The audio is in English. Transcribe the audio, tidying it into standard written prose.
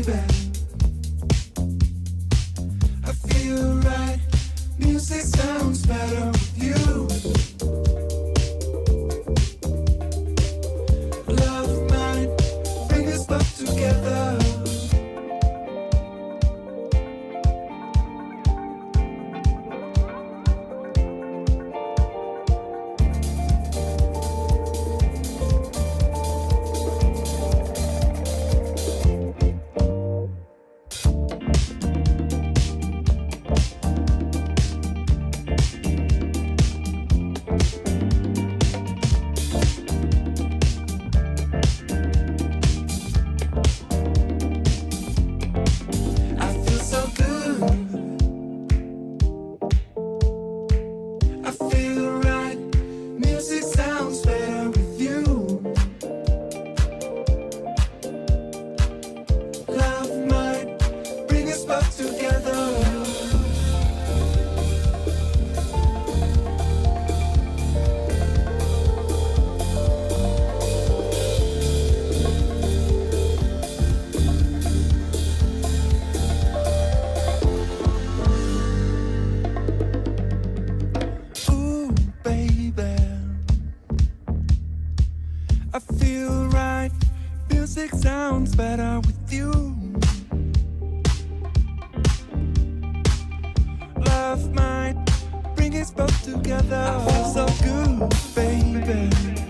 baby. I feel right. Music sounds better with you. Love might bring us both together. I feel so good. I feel right. Music sounds better with you. Love might bring us both together. Ooh, baby, I feel right. Music sounds better with you. Love might bring us both together. I feel so good, baby.